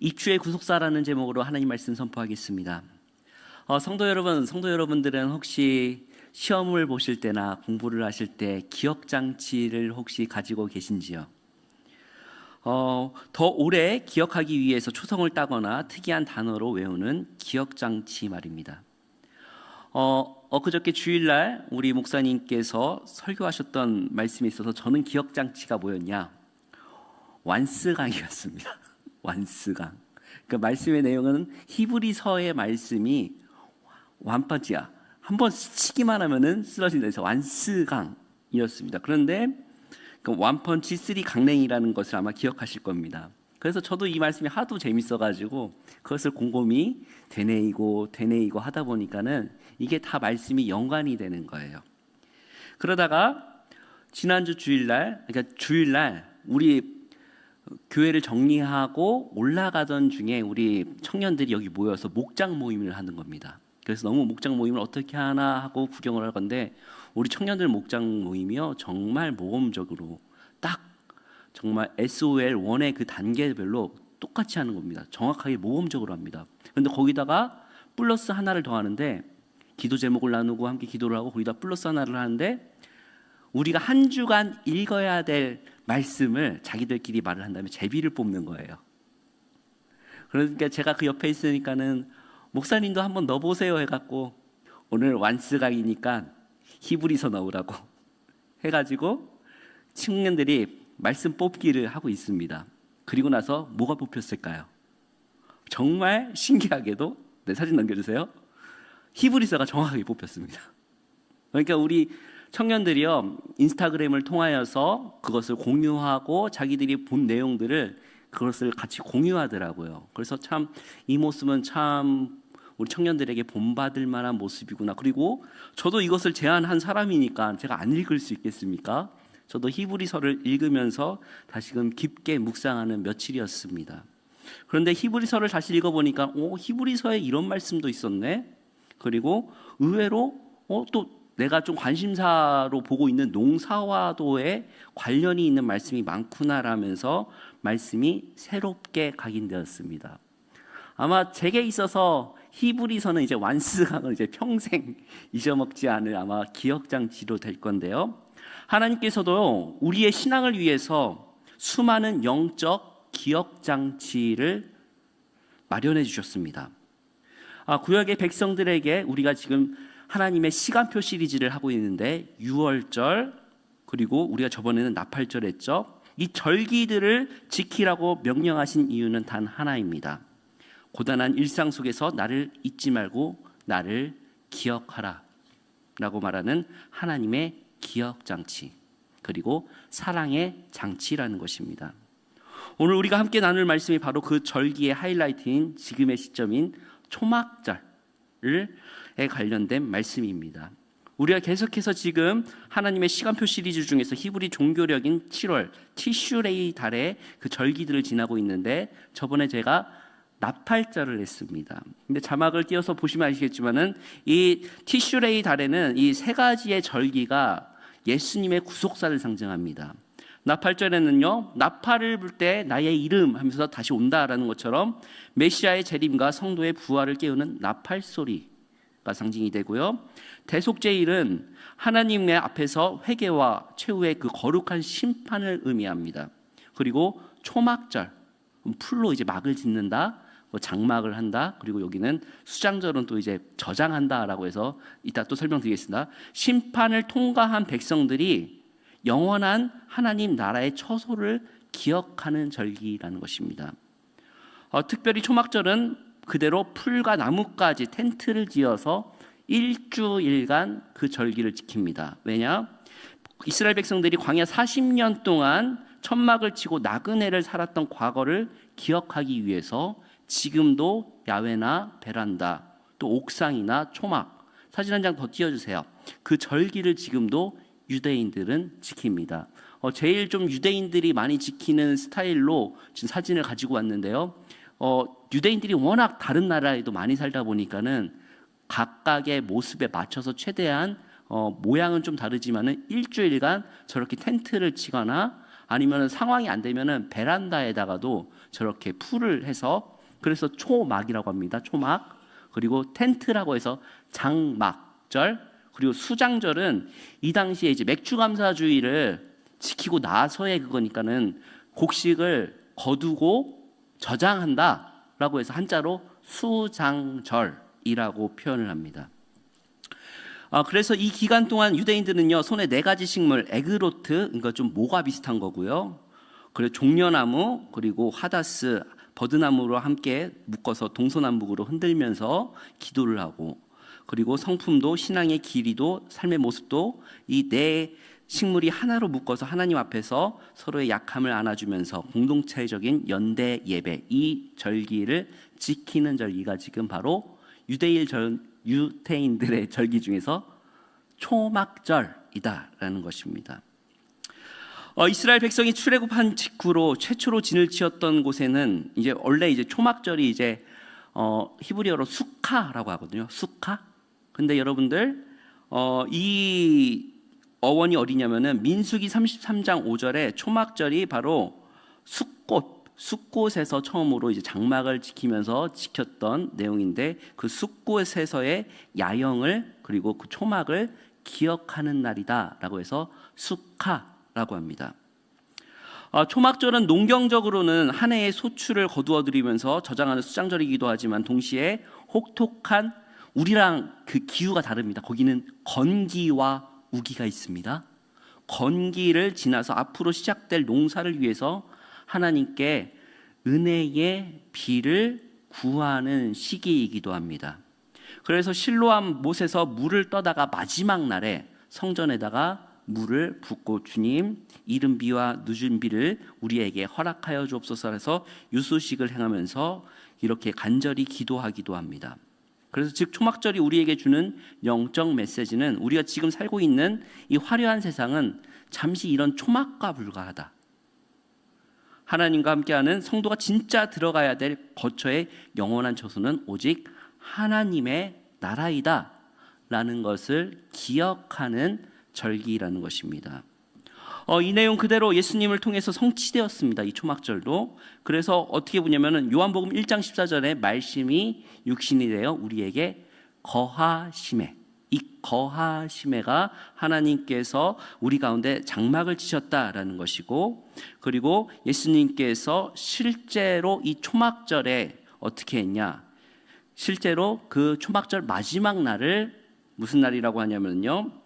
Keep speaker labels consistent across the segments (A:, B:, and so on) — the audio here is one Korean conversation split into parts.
A: 입주의 구속사라는 제목으로 하나님 말씀 선포하겠습니다. 성도 여러분, 성도 여러분들은 혹시 시험을 보실 때나 공부를 하실 때 기억 장치를 혹시 가지고 계신지요? 더 오래 기억하기 위해서 초성을 따거나 특이한 단어로 외우는 기억 장치 말입니다. 엊그저께 주일날 우리 목사님께서 설교하셨던 말씀이 있어서 저는 기억 장치가 뭐였냐? 완스강이었습니다. 완스강. 그 말씀의 내용은 히브리서의 말씀이 완파지야. 한번 스치기만 하면은 쓰러진다 해서 완스강이었습니다. 그런데 그 완펀치 3 강냉이라는 것을 아마 기억하실 겁니다. 그래서 저도 이 말씀이 하도 재밌어가지고 그것을 곰곰이 되뇌이고 하다 보니까는 이게 다 말씀이 연관이 되는 거예요. 그러다가 지난주 주일날, 그러니까 주일날 우리 교회를 정리하고 올라가던 중에 우리 청년들이 여기 모여서 목장 모임을 하는 겁니다. 그래서 너무 목장 모임을 어떻게 하나 하고 구경을 할 건데 우리 청년들 목장 모임이요 정말 모험적으로 딱 정말 SOL 1의 그 단계별로 똑같이 하는 겁니다. 정확하게 모험적으로 합니다. 그런데 거기다가 플러스 하나를 더하는데 기도 제목을 나누고 함께 기도를 하고 거기다 플러스 하나를 하는데 우리가 한 주간 읽어야 될 말씀을 자기들끼리 말을 한 다음에 제비를 뽑는 거예요. 그러니까 제가 그 옆에 있으니까는 목사님도 한번 넣어보세요 해갖고 오늘 완스강이니까 히브리서 넣으라고 해가지고 청년들이 말씀 뽑기를 하고 있습니다. 그리고 나서 뭐가 뽑혔을까요? 정말 신기하게도 사진 넘겨주세요. 히브리서가 정확하게 뽑혔습니다. 그러니까 우리 청년들이요 인스타그램을 통하여서 그것을 공유하고 자기들이 본 내용들을 그것을 같이 공유하더라고요. 그래서 참 이 모습은 참 우리 청년들에게 본받을 만한 모습이구나. 그리고 저도 이것을 제안한 사람이니까 제가 안 읽을 수 있겠습니까? 저도 히브리서를 읽으면서 다시금 깊게 묵상하는 며칠이었습니다. 그런데 히브리서를 다시 읽어보니까 히브리서에 이런 말씀도 있었네. 그리고 의외로 또 내가 좀 관심사로 보고 있는 농사와도의 관련이 있는 말씀이 많구나라면서 말씀이 새롭게 각인되었습니다. 아마 제게 있어서 히브리서는 이제 완스강을 이제 평생 잊어먹지 않을 아마 기억장치로 될 건데요. 하나님께서도 우리의 신앙을 위해서 수많은 영적 기억장치를 마련해 주셨습니다. 구약의 백성들에게 우리가 지금 하나님의 시간표 시리즈를 하고 있는데 6월절 그리고 우리가 저번에는 나팔절 했죠. 이 절기들을 지키라고 명령하신 이유는 단 하나입니다. 고단한 일상 속에서 나를 잊지 말고 나를 기억하라 라고 말하는 하나님의 기억장치 그리고 사랑의 장치라는 것입니다. 오늘 우리가 함께 나눌 말씀이 바로 그 절기의 하이라이트인 지금의 시점인 초막절에 관련된 말씀입니다. 우리가 계속해서 지금 하나님의 시간표 시리즈 중에서 히브리 종교력인 7월 티슈레이 달의 그 절기들을 지나고 있는데 저번에 제가 나팔절을 했습니다. 근데 자막을 띄어서 보시면 아시겠지만은 이 티슈레이 달에는 이 세 가지의 절기가 예수님의 구속사를 상징합니다. 나팔절에는요 나팔을 불 때 나의 이름 하면서 다시 온다라는 것처럼 메시아의 재림과 성도의 부활을 깨우는 나팔 소리가 상징이 되고요. 대속제일은 하나님의 앞에서 회개와 최후의 그 거룩한 심판을 의미합니다. 그리고 초막절 풀로 이제 막을 짓는다, 장막을 한다. 그리고 여기는 수장절은 또 이제 저장한다라고 해서 이따 또 설명드리겠습니다. 심판을 통과한 백성들이 영원한 하나님 나라의 처소를 기억하는 절기라는 것입니다. 특별히 초막절은 그대로 풀과 나무까지 텐트를 지어서 일주일간 그 절기를 지킵니다. 왜냐? 이스라엘 백성들이 광야 40년 동안 천막을 치고 나그네를 살았던 과거를 기억하기 위해서 지금도 야외나 베란다 또 옥상이나 초막 사진 한 장 더 띄워주세요. 그 절기를 지금도 유대인들은 지킵니다. 제일 좀 유대인들이 많이 지키는 스타일로 지금 사진을 가지고 왔는데요. 유대인들이 워낙 다른 나라에도 많이 살다 보니까는 각각의 모습에 맞춰서 최대한 모양은 좀 다르지만은 일주일간 저렇게 텐트를 치거나 아니면 상황이 안 되면은 베란다에다가도 저렇게 풀을 해서, 그래서 초막이라고 합니다. 초막. 그리고 텐트라고 해서 장막절, 그리고 수장절은 이 당시에 이제 맥주감사주의를 지키고 나서의 그거니까는 곡식을 거두고 저장한다라고 해서 한자로 수장절이라고 표현을 합니다. 그래서 이 기간 동안 유대인들은요, 손에 4가지 식물, 에그로트, 이거 좀 모가 비슷한 거고요, 그리고 종려나무, 그리고 하다스, 버드나무로 함께 묶어서 동서남북으로 흔들면서 기도를 하고, 그리고 성품도, 신앙의 길이도, 삶의 모습도 이 4식물이 하나로 묶어서 하나님 앞에서 서로의 약함을 안아주면서 공동체적인 연대 예배, 이 절기를 지키는 절기가 지금 바로 유대인들의 절기 중에서 초막절이다라는 것입니다. 이스라엘 백성이 출애굽한 직후로 최초로 진을 치었던 곳에는 이제 원래 이제 초막절이 이제 히브리어로 수카라고 하거든요. 수카. 근데 여러분들 이 어원이 어디냐면은 민수기 33장 5절에 초막절이 바로 숫곳에서 처음으로 이제 장막을 지키면서 지켰던 내용인데, 그 숫곳에서의 야영을, 그리고 그 초막을 기억하는 날이다라고 해서 수카라고 합니다. 초막절은 농경적으로는 한 해의 소출을 거두어 들이면서 저장하는 수장절이기도 하지만, 동시에 혹독한, 우리랑 그 기후가 다릅니다. 거기는 건기와 우기가 있습니다. 건기를 지나서 앞으로 시작될 농사를 위해서 하나님께 은혜의 비를 구하는 시기이기도 합니다. 그래서 실로암 못에서 물을 떠다가 마지막 날에 성전에다가 물을 붓고, 주님, 이른 비와 늦은 비를 우리에게 허락하여 주옵소서 해서 유수식을 행하면서 이렇게 간절히 기도하기도 합니다. 그래서 즉 초막절이 우리에게 주는 영적 메시지는, 우리가 지금 살고 있는 이 화려한 세상은 잠시 이런 초막과 불과하다. 하나님과 함께하는 성도가 진짜 들어가야 될 거처의 영원한 처소는 오직 하나님의 나라이다 라는 것을 기억하는 절기라는 것입니다. 이 내용 그대로 예수님을 통해서 성취되었습니다. 이 초막절도. 그래서 어떻게 보냐면은 요한복음 1장 14절에 말씀이 육신이 되어 우리에게 거하심에, 이 거하심에가 하나님께서 우리 가운데 장막을 치셨다라는 것이고, 그리고 예수님께서 실제로 이 초막절에 어떻게 했냐, 실제로 그 초막절 마지막 날을 무슨 날이라고 하냐면요,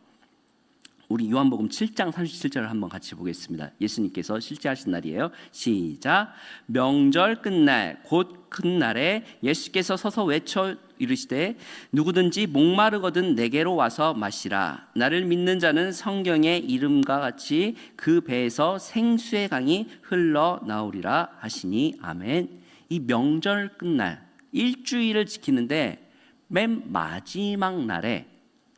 A: 우리 요한복음 7장 37절을 한번 같이 보겠습니다. 예수님께서 실제 하신 날이에요. 시작. 명절 끝날 곧 끝날에 예수께서 서서 외쳐 이르시되 누구든지 목마르거든 내게로 와서 마시라. 나를 믿는 자는 성경의 이름과 같이 그 배에서 생수의 강이 흘러나오리라 하시니 아멘. 이 명절 끝날, 일주일을 지키는데 맨 마지막 날에,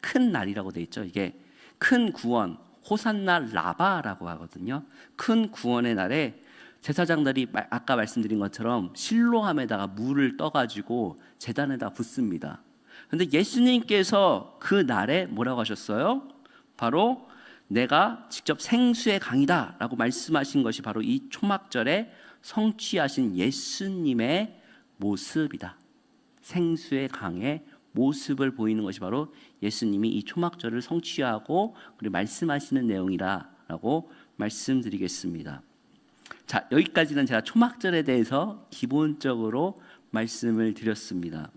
A: 큰 날이라고 돼 있죠. 이게 큰 구원, 호산나 라바라고 하거든요. 큰 구원의 날에 제사장들이 아까 말씀드린 것처럼 실로함에다가 물을 떠가지고 제단에다 붓습니다. 그런데 예수님께서 그 날에 뭐라고 하셨어요? 바로 내가 직접 생수의 강이다 라고 말씀하신 것이 바로 이 초막절에 성취하신 예수님의 모습이다. 생수의 강의 모습을 보이는 것이 바로 예수님이 이 초막절을 성취하고 그리고 말씀하시는 내용이라고 말씀드리겠습니다. 자, 여기까지는 제가 초막절에 대해서 기본적으로 말씀을 드렸습니다.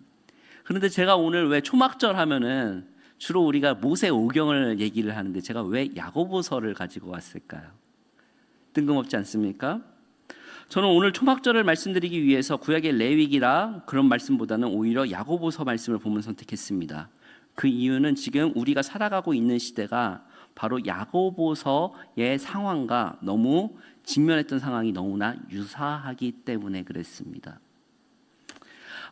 A: 그런데 제가 오늘 왜 초막절 하면은 주로 우리가 모세오경을 얘기를 하는데 제가 왜 야고보서를 가지고 왔을까요? 뜬금없지 않습니까? 저는 오늘 초막절을 말씀드리기 위해서 구약의 레위기라 그런 말씀보다는 오히려 야고보서 말씀을 보면 선택했습니다. 그 이유는 지금 우리가 살아가고 있는 시대가 바로 야고보서의 상황과 너무 직면했던 상황이 너무나 유사하기 때문에 그랬습니다.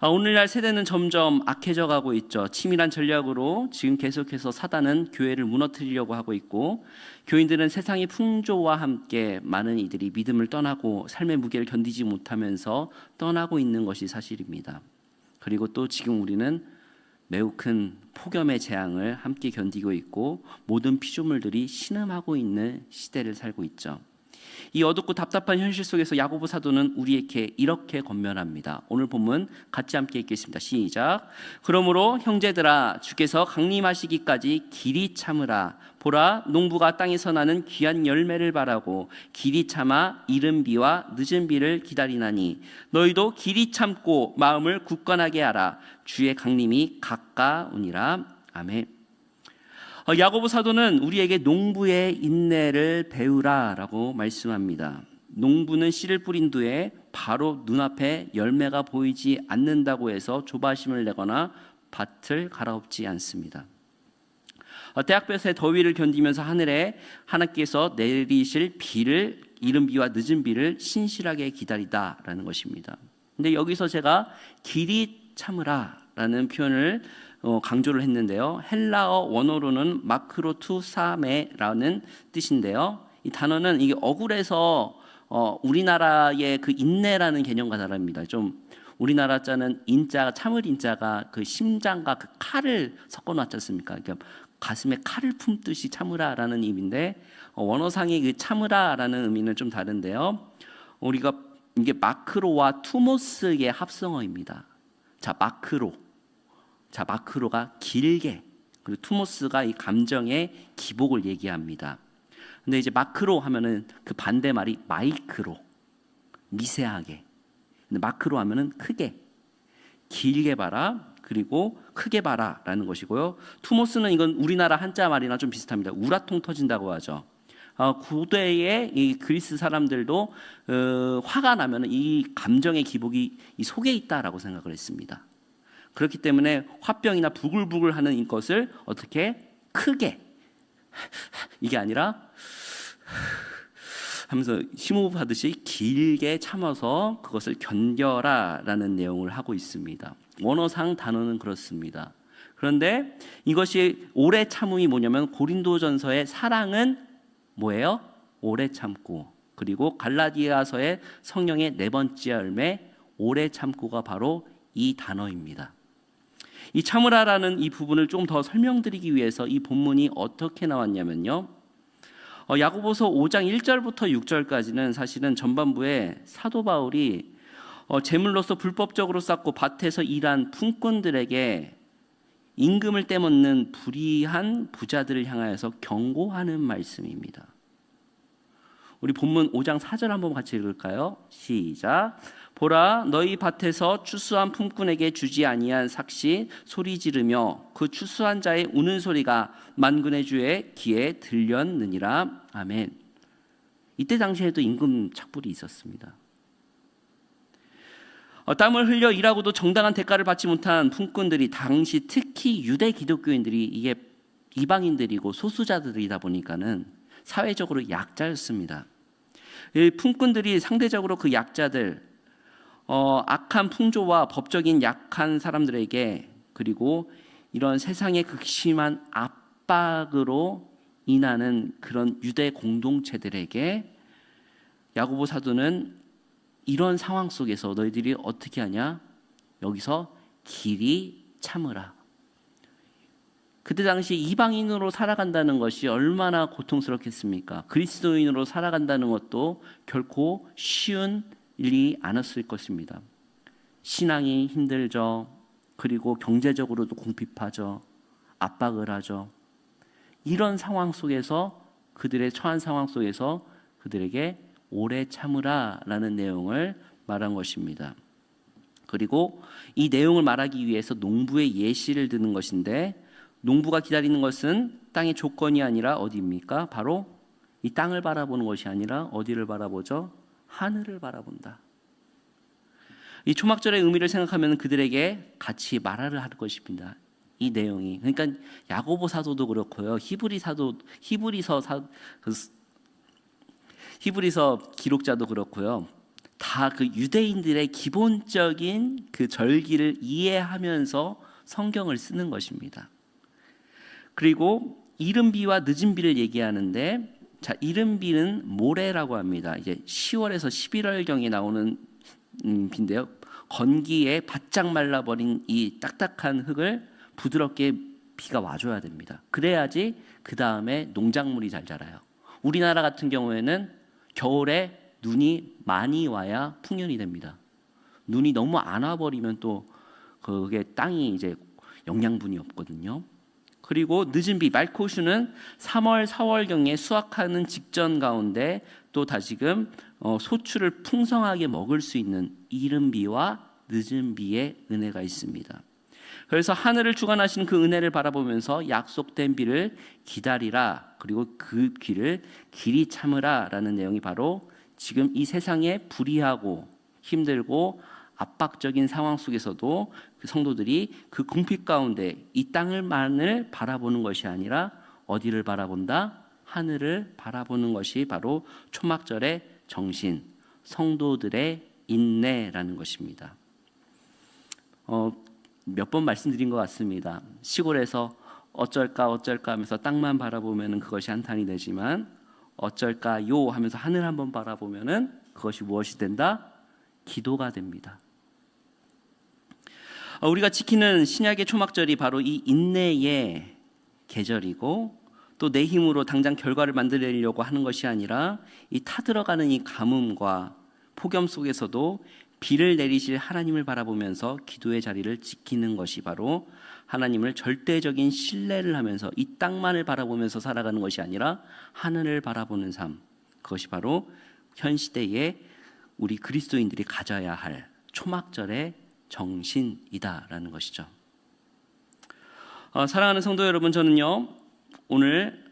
A: 오늘날 세대는 점점 악해져 가고 있죠. 치밀한 전략으로 지금 계속해서 사단은 교회를 무너뜨리려고 하고 있고, 교인들은 세상의 풍조와 함께 많은 이들이 믿음을 떠나고 삶의 무게를 견디지 못하면서 떠나고 있는 것이 사실입니다. 그리고 또 지금 우리는 매우 큰 폭염의 재앙을 함께 견디고 있고 모든 피조물들이 신음하고 있는 시대를 살고 있죠. 이 어둡고 답답한 현실 속에서 야고보 사도는 우리에게 이렇게 권면합니다. 오늘 본문 같이 함께 읽겠습니다. 시작. 그러므로 형제들아, 주께서 강림하시기까지 길이 참으라. 보라, 농부가 땅에서 나는 귀한 열매를 바라고 길이 참아 이른 비와 늦은 비를 기다리나니 너희도 길이 참고 마음을 굳건하게 하라. 주의 강림이 가까우니라. 아멘. 야고보 사도는 우리에게 농부의 인내를 배우라라고 말씀합니다. 농부는 씨를 뿌린 뒤에 바로 눈앞에 열매가 보이지 않는다고 해서 조바심을 내거나 밭을 갈아엎지 않습니다. 때학볕의 더위를 견디면서 하늘에 하나님께서 내리실 비를, 이른 비와 늦은 비를 신실하게 기다리다라는 것입니다. 근데 여기서 제가 길이 참으라라는 표현을 강조를 했는데요. 헬라어 원어로는 마크로투사메라는 뜻인데요. 이 단어는 이게 억울해서 우리나라의 그 인내라는 개념과 다릅니다. 좀 우리나라 자는 인자, 참을 인자가 그 심장과 그 칼을 섞어 놨지 않습니까? 그러니까 가슴에 칼을 품듯이 참으라라는 의미인데 원어상의 그 참으라라는 의미는 좀 다른데요. 우리가 이게 마크로와 투모스의 합성어입니다. 자, 마크로가 길게, 그리고 투모스가 이 감정의 기복을 얘기합니다. 근데 이제 마크로 하면은 그 반대말이 마이크로, 미세하게. 근데 마크로 하면은 크게, 길게 봐라, 그리고 크게 봐라라는 것이고요. 투모스는 이건 우리나라 한자 말이나 좀 비슷합니다. 우라통 터진다고 하죠. 고대의 이 그리스 사람들도 화가 나면은 이 감정의 기복이 이 속에 있다라고 생각을 했습니다. 그렇기 때문에 화병이나 부글부글하는 이것을 어떻게 크게, 이게 아니라 하면서 심호흡하듯이 길게 참아서 그것을 견뎌라라는 내용을 하고 있습니다. 원어상 단어는 그렇습니다. 그런데 이것이 오래 참음이 뭐냐면 고린도전서의 사랑은 뭐예요? 오래 참고, 그리고 갈라디아서의 성령의 네 번째 열매 오래 참고가 바로 이 단어입니다. 이 참으라라는 이 부분을 좀 더 설명드리기 위해서 이 본문이 어떻게 나왔냐면요. 야고보서 5장 1절부터 6절까지는 사실은 전반부에 사도 바울이 제물로서 불법적으로 쌓고 밭에서 일한 품꾼들에게 임금을 떼먹는 불의한 부자들을 향하여서 경고하는 말씀입니다. 우리 본문 5장 4절 한번 같이 읽을까요? 시작. 보라, 너희 밭에서 추수한 품꾼에게 주지 아니한 삭시 소리 지르며 그 추수한 자의 우는 소리가 만군의 주의 귀에 들렸느니라. 아멘. 이때 당시에도 임금 착불이 있었습니다. 땀을 흘려 일하고도 정당한 대가를 받지 못한 품꾼들이, 당시 특히 유대 기독교인들이, 이게 이방인들이고 소수자들이다 보니까는 사회적으로 약자였습니다. 이 품꾼들이 상대적으로 그 약자들, 악한 풍조와 법적인 약한 사람들에게, 그리고 이런 세상의 극심한 압박으로 인하는 그런 유대 공동체들에게 야고보 사도는 이런 상황 속에서 너희들이 어떻게 하냐? 여기서 길이 참으라. 그때 당시 이방인으로 살아간다는 것이 얼마나 고통스럽겠습니까? 그리스도인으로 살아간다는 것도 결코 쉬운 일이 않았을 것입니다. 신앙이 힘들죠. 그리고 경제적으로도 궁핍하죠. 압박을 하죠. 이런 상황 속에서, 그들의 처한 상황 속에서 그들에게 오래 참으라라는 내용을 말한 것입니다. 그리고 이 내용을 말하기 위해서 농부의 예시를 드는 것인데, 농부가 기다리는 것은 땅의 조건이 아니라 어디입니까? 바로 이 땅을 바라보는 것이 아니라 어디를 바라보죠? 하늘을 바라본다. 이 초막절의 의미를 생각하면 그들에게 같이 말하를 할 것입니다. 이 내용이. 그러니까 야고보 사도도 그렇고요. 히브리서 기록자도 그렇고요. 다 그 유대인들의 기본적인 그 절기를 이해하면서 성경을 쓰는 것입니다. 그리고 이른 비와 늦은 비를 얘기하는데, 자, 이른 비는 모래라고 합니다. 이제 10월에서 11월경에 나오는 비인데요. 건기에 바짝 말라버린 이 딱딱한 흙을 부드럽게 비가 와줘야 됩니다. 그래야지 그 다음에 농작물이 잘 자라요. 우리나라 같은 경우에는 겨울에 눈이 많이 와야 풍년이 됩니다. 눈이 너무 안 와버리면 또 그게 땅이 이제 영양분이 없거든요. 그리고 늦은 비, 말코슈는 3월, 4월경에 수확하는 직전 가운데 또 다시금 소출을 풍성하게 먹을 수 있는 이른 비와 늦은 비의 은혜가 있습니다. 그래서 하늘을 주관하시는 그 은혜를 바라보면서 약속된 비를 기다리라, 그리고 그 비를 길이 참으라 라는 내용이 바로 지금 이 세상에 불의하고 힘들고 압박적인 상황 속에서도 그 성도들이 그 궁핍 가운데 이 땅을만을 바라보는 것이 아니라 어디를 바라본다? 하늘을 바라보는 것이 바로 초막절의 정신, 성도들의 인내라는 것입니다. 몇 번 말씀드린 것 같습니다. 시골에서 어쩔까 하면서 땅만 바라보면 그것이 한탄이 되지만 어쩔까요 하면서 하늘 한번 바라보면 그것이 무엇이 된다? 기도가 됩니다. 우리가 지키는 신약의 초막절이 바로 이 인내의 계절이고, 또 내 힘으로 당장 결과를 만들려고 하는 것이 아니라 이 타들어가는 이 가뭄과 폭염 속에서도 비를 내리실 하나님을 바라보면서 기도의 자리를 지키는 것이 바로 하나님을 절대적인 신뢰를 하면서 이 땅만을 바라보면서 살아가는 것이 아니라 하늘을 바라보는 삶, 그것이 바로 현 시대에 우리 그리스도인들이 가져야 할 초막절의 정신이다라는 것이죠. 사랑하는 성도 여러분, 저는요 오늘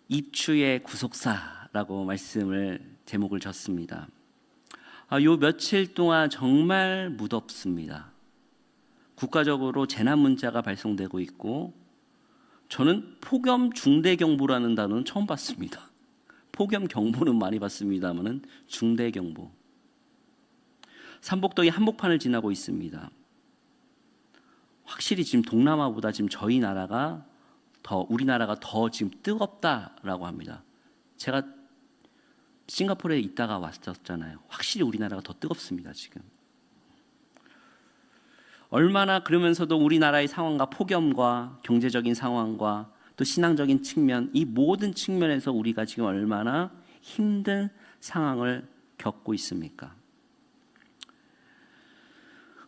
A: 입추의 구속사라고 말씀을 제목을 졌습니다. 요 며칠 동안 정말 무덥습니다. 국가적으로 재난 문자가 발송되고 있고, 저는 폭염 중대경보라는 단어는 처음 봤습니다. 폭염 경보는 많이 봤습니다만은 중대경보. 삼복더위 한복판을 지나고 있습니다. 확실히 지금 동남아보다 지금 우리나라가 더 지금 뜨겁다라고 합니다. 제가 싱가포르에 있다가 왔었잖아요. 확실히 우리나라가 더 뜨겁습니다, 지금. 얼마나 그러면서도 우리나라의 상황과 폭염과 경제적인 상황과 또 신앙적인 측면, 이 모든 측면에서 우리가 지금 얼마나 힘든 상황을 겪고 있습니까?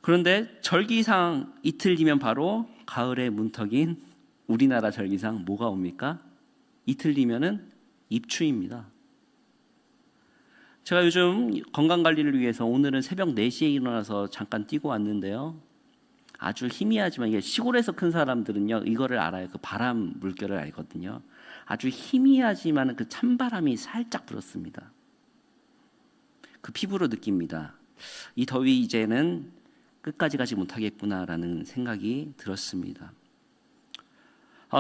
A: 그런데 절기상 이틀 뒤면 바로 가을의 문턱인 우리나라 절기상 뭐가 옵니까? 이틀 뒤면은 입추입니다. 제가 요즘 건강관리를 위해서 오늘은 새벽 4시에 일어나서 잠깐 뛰고 왔는데요. 아주 희미하지만, 이게 시골에서 큰 사람들은요 이거를 알아요. 그 바람 물결을 알거든요. 아주 희미하지만 그 찬바람이 살짝 불었습니다. 그 피부로 느낍니다. 이 더위 이제는 끝까지 가지 못하겠구나라는 생각이 들었습니다.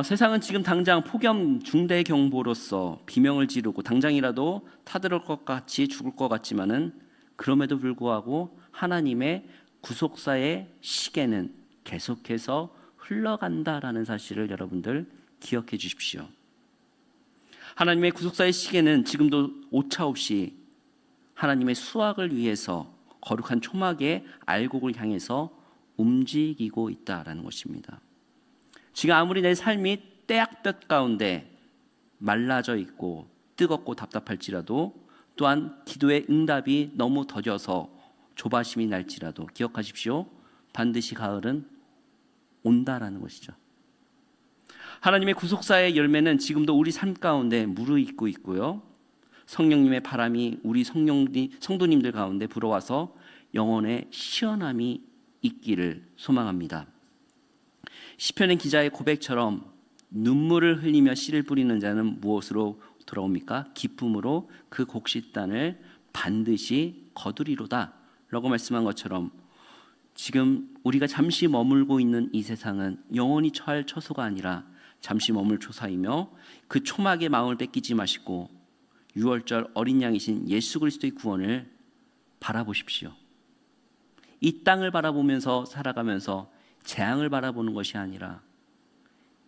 A: 세상은 지금 당장 폭염 중대경보로서 비명을 지르고 당장이라도 타들을 것 같이 죽을 것 같지만은, 그럼에도 불구하고 하나님의 구속사의 시계는 계속해서 흘러간다라는 사실을 여러분들 기억해 주십시오. 하나님의 구속사의 시계는 지금도 오차없이 하나님의 수확을 위해서 거룩한 초막의 알곡을 향해서 움직이고 있다라는 것입니다. 지금 아무리 내 삶이 떼약볕 가운데 말라져 있고 뜨겁고 답답할지라도, 또한 기도의 응답이 너무 더뎌서 조바심이 날지라도 기억하십시오. 반드시 가을은 온다라는 것이죠. 하나님의 구속사의 열매는 지금도 우리 삶 가운데 무르익고 있고요. 성령님의 바람이 우리 성도님들 가운데 불어와서 영혼의 시원함이 있기를 소망합니다. 시편의 기자의 고백처럼 눈물을 흘리며 씨를 뿌리는 자는 무엇으로 돌아옵니까? 기쁨으로 그 곡식단을 반드시 거두리로다 라고 말씀한 것처럼, 지금 우리가 잠시 머물고 있는 이 세상은 영원히 처할 처소가 아니라 잠시 머물 초사이며, 그 초막의 마음을 뺏기지 마시고 6월절 어린 양이신 예수 그리스도의 구원을 바라보십시오. 이 땅을 바라보면서 살아가면서 재앙을 바라보는 것이 아니라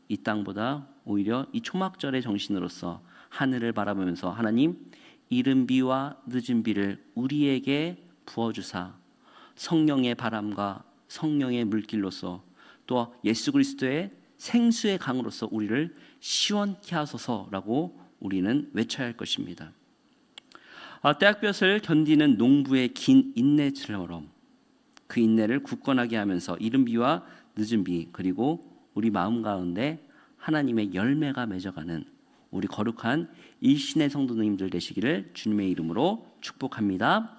A: 이 땅보다 오히려 이 초막절의 정신으로서 하늘을 바라보면서, 하나님, 이른 비와 늦은 비를 우리에게 부어주사 성령의 바람과 성령의 물길로서 또 예수 그리스도의 생수의 강으로서 우리를 시원케 하소서라고 우리는 외쳐야 할 것입니다. 때학볕을 견디는 농부의 긴 인내처럼 그 인내를 굳건하게 하면서 이른 비와 늦은 비 그리고 우리 마음 가운데 하나님의 열매가 맺어가는 우리 거룩한 일신의 성도님들 되시기를 주님의 이름으로 축복합니다.